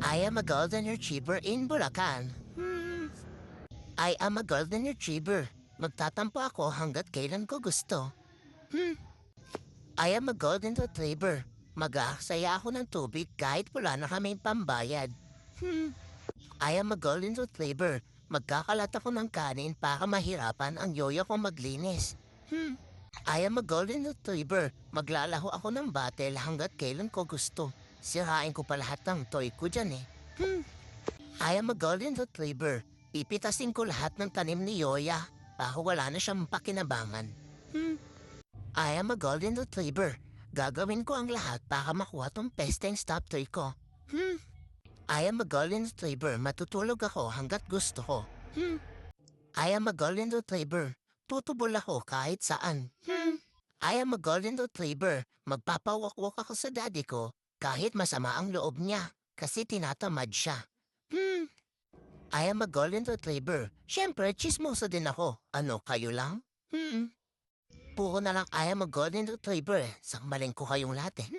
I am a golden retriever in Bulacan. I am a golden retriever. Magtatampo ako hanggat kailan ko gusto. I am a golden retriever. Mag-aaksaya ako ng tubig kahit wala na kaming pambayad. I am a golden retriever. Magkakalat ako ng kanin para mahirapan ang yoyo kong maglinis. I am a golden retriever. Maglalaho ako ng battle hanggat kailan ko gusto. Sirain ko pa lahat ng toy ko dyan eh. I am a golden retriever. Pipitasin ko lahat ng tanim ni Yoya para wala na siyang pakinabangan. I am a golden retriever. Gagawin ko ang lahat para makuha tong pesteng stop toy ko. I am a golden retriever. Matutulog ako hanggat gusto ko. I am a golden retriever. Tutubol ako kahit saan. I am a golden retriever. Magpapawakwak ako sa daddy ko kahit masama ang loob niya kasi tinatamad siya. I am a golden retriever. Siyempre, chismoso din ako. Ano, kayo lang? Puro na lang I am a golden retriever. Sakmaling ko kayong lahat eh.